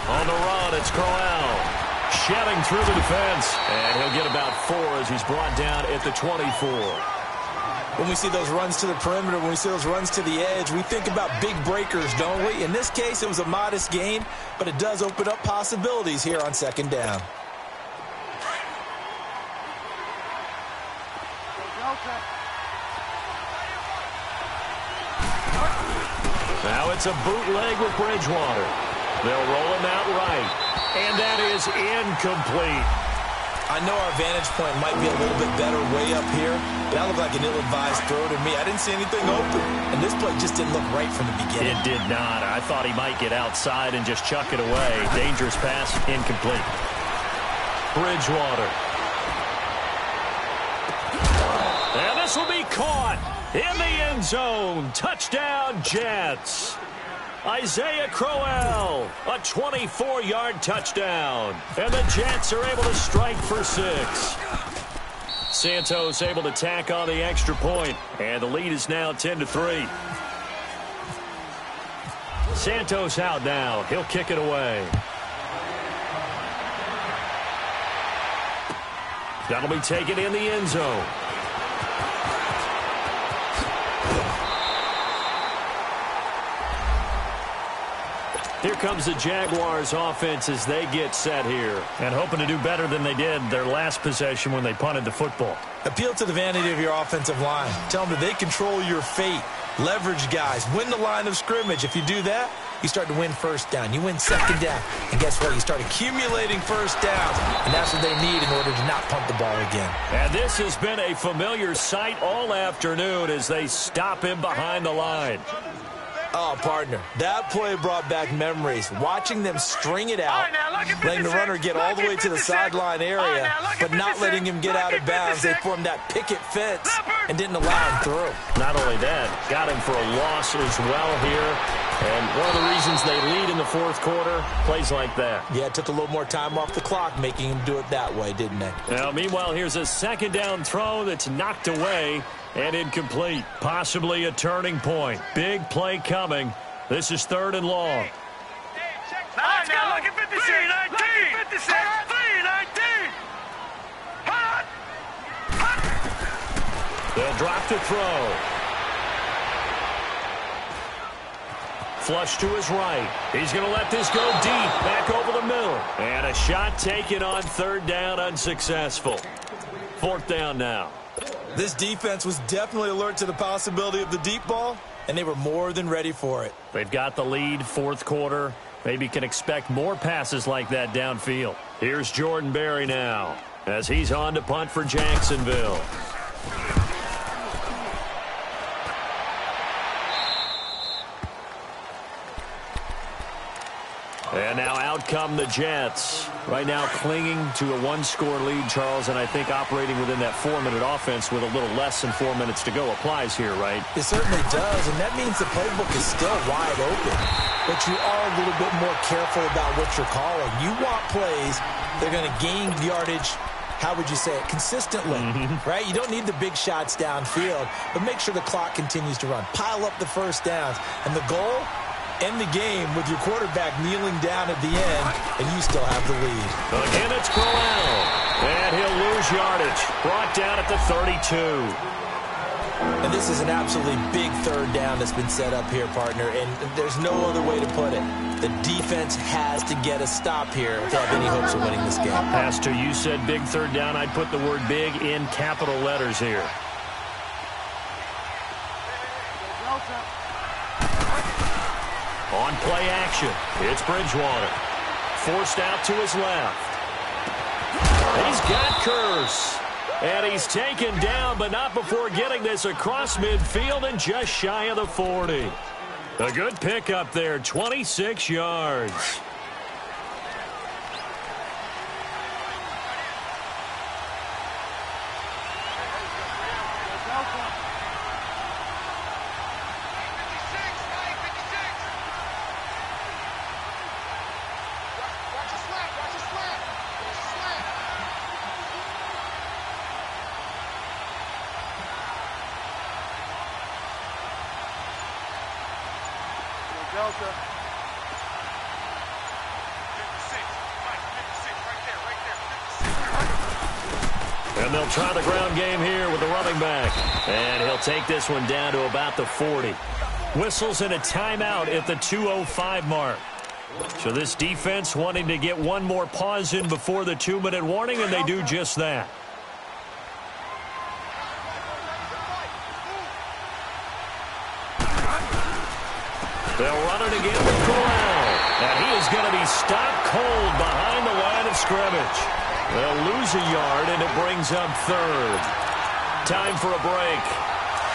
On the run, it's Crowell. Shedding through the defense. And he'll get about 4 as he's brought down at the 24. When we see those runs to the perimeter, when we see those runs to the edge, we think about big breakers, don't we? In this case, it was a modest gain, but it does open up possibilities here on 2nd down. Now it's a bootleg with Bridgewater. They'll roll him out right. And that is incomplete. I know our vantage point might be a little bit better way up here, but that looked like an ill-advised throw to me. I didn't see anything open, and this play just didn't look right from the beginning. It did not. I thought he might get outside and just chuck it away. Dangerous pass, incomplete. Bridgewater. And this will be caught in the end zone. Touchdown, Jets. Isaiah Crowell, a 24-yard touchdown. And the Jets are able to strike for 6. Santos able to tack on the extra point, and the lead is now 10-3. Santos out now. He'll kick it away. That'll be taken in the end zone. Here comes the Jaguars offense as they get set here. And hoping to do better than they did their last possession when they punted the football. Appeal to the vanity of your offensive line. Tell them that they control your fate. Leverage guys. Win the line of scrimmage. If you do that, you start to win first down. You win second down. And guess what? You start accumulating first downs. And that's what they need in order to not punt the ball again. And this has been a familiar sight all afternoon as they stop him behind the line. Oh, partner, that play brought back memories. Watching them string it out, letting the runner get all the way to the sideline area, but not letting him get out of bounds. They formed that picket fence and didn't allow him through. Not only that, got him for a loss as well here. And one of the reasons they lead in the fourth quarter, plays like that. Yeah, it took a little more time off the clock, making him do it that way, didn't it? Now, meanwhile, here's a second down throw that's knocked away and incomplete. Possibly a turning point. Big play coming. This is 3rd and long. Let's go. Look at 56. 3-19. 3-19. They'll drop to throw. Flush to his right. He's going to let this go deep. Back over the middle. And a shot taken on 3rd down, unsuccessful. 4th down now. This defense was definitely alert to the possibility of the deep ball, and they were more than ready for it. They've got the lead, 4th quarter. Maybe can expect more passes like that downfield. Here's Jordan Berry now as he's on to punt for Jacksonville. And now out come the Jets. Right now clinging to a 1-score lead, Charles, and I think operating within that 4-minute offense with a little less than 4 minutes to go applies here, right? It certainly does, and that means the playbook is still wide open. But you are a little bit more careful about what you're calling. You want plays that are going to gain yardage, how would you say it, consistently, right? You don't need the big shots downfield, but make sure the clock continues to run. Pile up the first downs, and the goal, end the game with your quarterback kneeling down at the end, and you still have the lead. Again, it's Crowell, and he'll lose yardage. Brought down at the 32. And this is an absolutely big 3rd down that's been set up here, partner, and there's no other way to put it. The defense has to get a stop here to have any hopes of winning this game. Pastor, you said big 3rd down. I'd put the word big in capital letters here. On play action, it's Bridgewater. Forced out to his left. He's got Curse. And he's taken down, but not before getting this across midfield and just shy of the 40. A good pickup there, 26 yards. And they'll try the ground game here with the running back. And he'll take this one down to about the 40. Whistles and a timeout at the 2:05 mark. So this defense wanting to get one more pause in before the 2-minute warning, and they do just that. They'll run it again with Crowell. And he is going to be stopped cold behind the line of scrimmage. They'll lose a yard, and it brings up 3rd. Time for a break.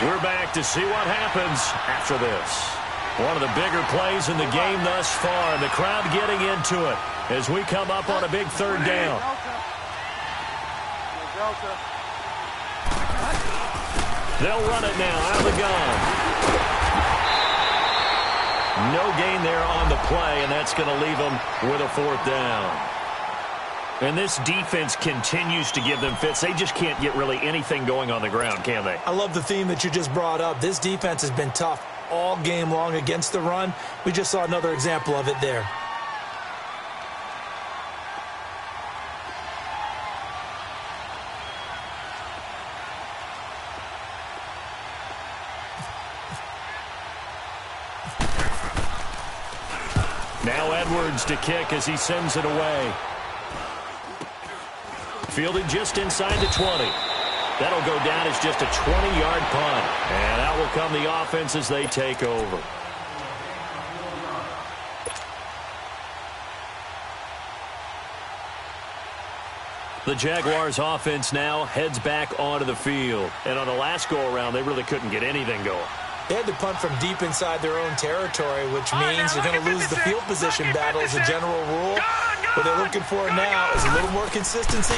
We're back to see what happens after this. One of the bigger plays in the game thus far. The crowd getting into it as we come up on a big 3rd down. They'll run it now out of the gun. No gain there on the play, and that's going to leave them with a 4th down. And this defense continues to give them fits. They just can't get really anything going on the ground, can they? I love the theme that you just brought up. This defense has been tough all game long against the run. We just saw another example of it there. Now Edwards to kick as he sends it away. Fielded just inside the 20. That'll go down as just a 20-yard punt. And out will come the offense as they take over. The Jaguars offense now heads back onto the field. And on the last go-around, they really couldn't get anything going. They had to punt from deep inside their own territory, which means they're going to lose the field position battle as a general rule. What they're looking for now is a little more consistency,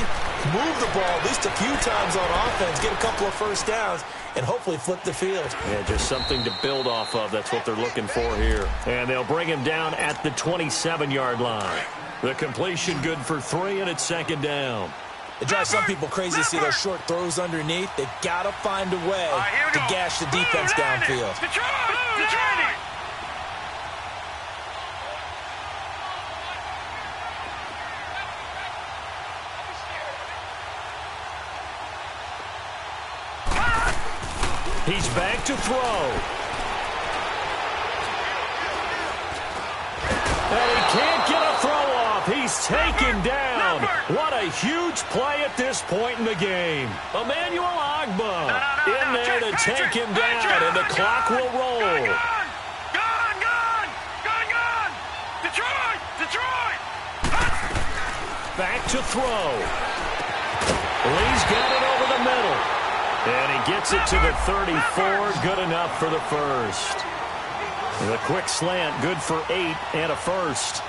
move the ball at least a few times on offense, get a couple of first downs, and hopefully flip the field. Yeah, just something to build off of. That's what they're looking for here. And they'll bring him down at the 27-yard line. The completion good for 3, and it's second down. It drives some people crazy to see those short throws underneath. They've got to find a way to gash the defense downfield. He's back to throw. And he can't get a throw off. He's taken down. What a huge play at this point in the game. Emmanuel Ogbah in there to take him down, and the clock will roll. Gone! Detroit! Back to throw. Lee's got it over the middle. And he gets it to the 34. Good enough for the first. The quick slant, good for 8 and a first.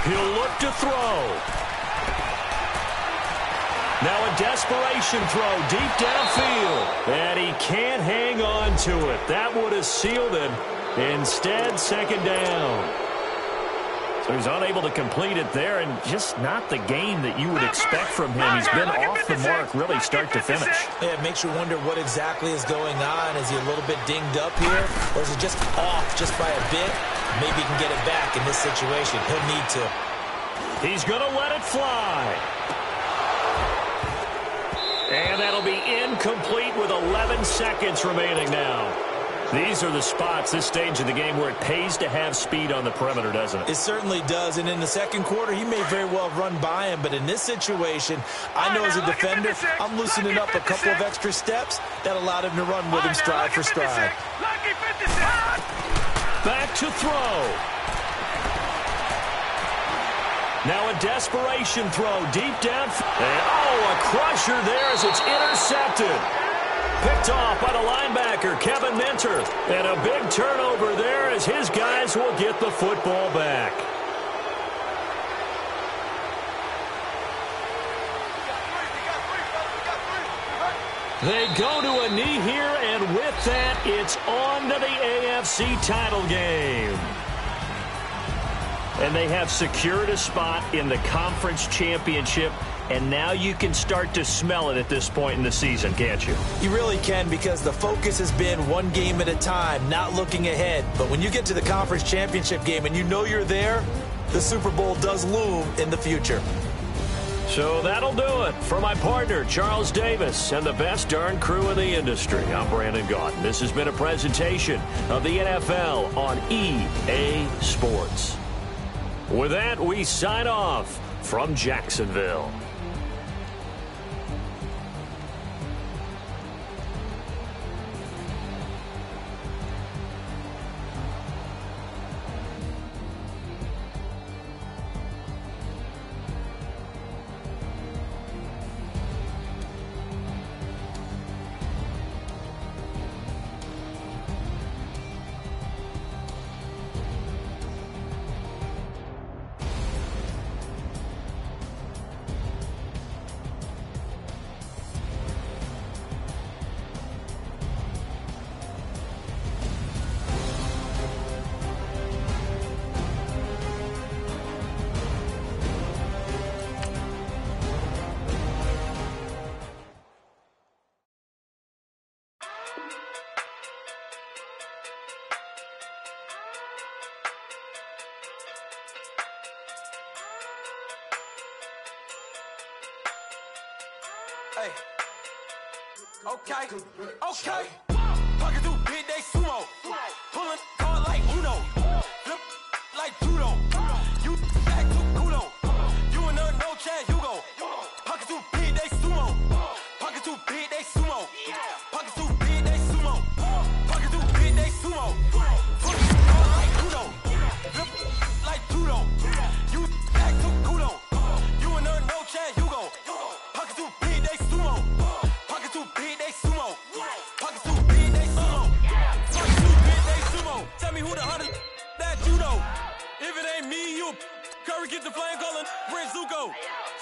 He'll look to throw. Now a desperation throw deep downfield. And he can't hang on to it. That would have sealed it. Instead, second down. So he's unable to complete it there, and just not the game that you would expect from him. He's been off the mark really start to finish. Yeah, it makes you wonder what exactly is going on. Is he a little bit dinged up here, or is it just off just by a bit? Maybe he can get it back in this situation. He'll need to. He's going to let it fly. And that'll be incomplete with 11 seconds remaining now. These are the spots, this stage of the game, where it pays to have speed on the perimeter, doesn't it? It certainly does. And in the second quarter, he may very well run by him. But in this situation, I know as a defender, I'm loosening up a couple of extra steps that allowed him to run with him stride for stride. Back to throw. Now a desperation throw deep down. And, a crusher there as it's intercepted. Picked off by the linebacker, Kevin Minter. And a big turnover there as his guys will get the football back. They go to a knee here, and with that, it's on to the AFC title game. And they have secured a spot in the conference championship. And now you can start to smell it at this point in the season, can't you? You really can, because the focus has been one game at a time, not looking ahead. But when you get to the conference championship game and you know you're there, the Super Bowl does loom in the future. So that'll do it. For my partner, Charles Davis, and the best darn crew in the industry, I'm Brandon Gaudin. This has been a presentation of the NFL on EA Sports. With that, we sign off from Jacksonville. Hey. Okay. Pocket through big day sumo. Pulling card like Uno. Flip like judo. You back to Kudo. You and her no Chad Hugo. Pockets too big, they sumo. Pockets too big, they sumo. Pockets too big, they sumo. Pockets too big, they sumo. Pulling card like Uno. Flip like judo. You back to Kudo. You and her no Chad Hugo. Pockets too big, they sumo. Pockets too big, they sumo. Pockets too big, they sumo. Pockets too big, they sumo. Tell me who the hundred that you know. If it ain't me, you Curry get the flame calling Prince Zuko.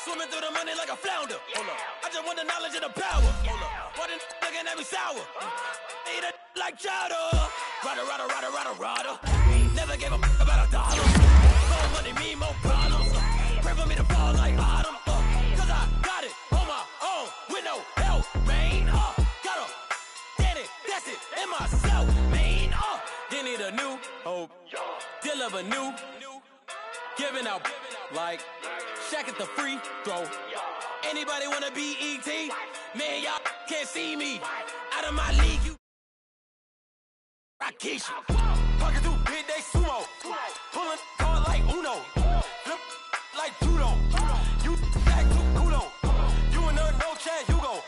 Swimming through the money like a flounder. Hold up. I just want the knowledge and the power. Hold up. Why the looking at me sour? Eat it like chowder. Rada. Never gave a about $1. More money, me, more problems. Pray for me to fall like autumn. Cause I got it on my own with no help, man. Got a daddy, that's it, in myself, man. They need a new hope. Deal of a new. Giving out like Shaq at the free throw. Anybody wanna be ET? Man, y'all can't see me. Out of my league, you Rakisha. Pocket too big, they sumo. Pulling card like Uno. Flip like judo. You back to Kudo. You and her no Chad Hugo.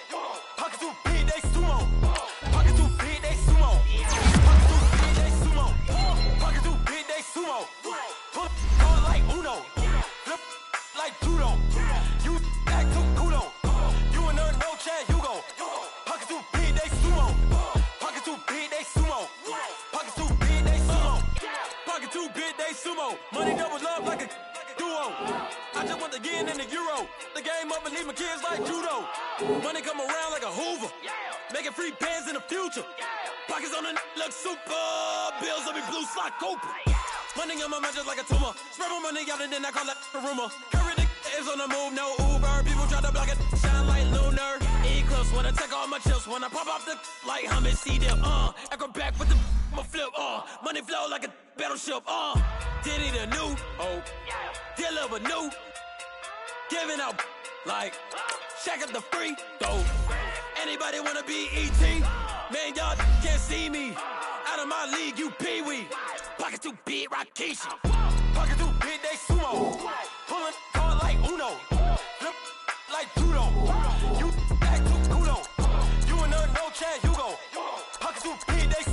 Pocket too big, they sumo. Pocket too big, they sumo. Pocket too big, they sumo. Pocket too big, they sumo. Pull card like Uno. Flip like judo. You back to Kudo. You and her no Chad Hugo. Pocket too big, they sumo. Pocket too big, they sumo. Pocket too big, they sumo. Pocket too big, they sumo. Money doubles love like a duo. I just want the yen and the euro. The game up and leave my kids like judo. Money come around like a Hoover. Making free bands in the future. Pockets on the look super. Bills on me blue slot Cooper. Money on my mind just like a tumor. Spread my money out and then I call that a rumor. Curry the is on the move, no Uber. People try to block it, shine like lunar. Eclipse when I take all my chips. When I pop off the like hummus, see them. Echo back with the flip. Money flow like a battleship. Diddy the new hope. Deal of a new. Giving out like Shaq at the free throw. Anybody wanna be ET? Man, y'all can't see me. Out of my league, you pee-wee. Pocket too big, Rakisha. Pocket too big, they sumo. Pulling card like Uno. Flip like judo. You back to Kudo. You and her no Chad Hugo. Pocket too big, they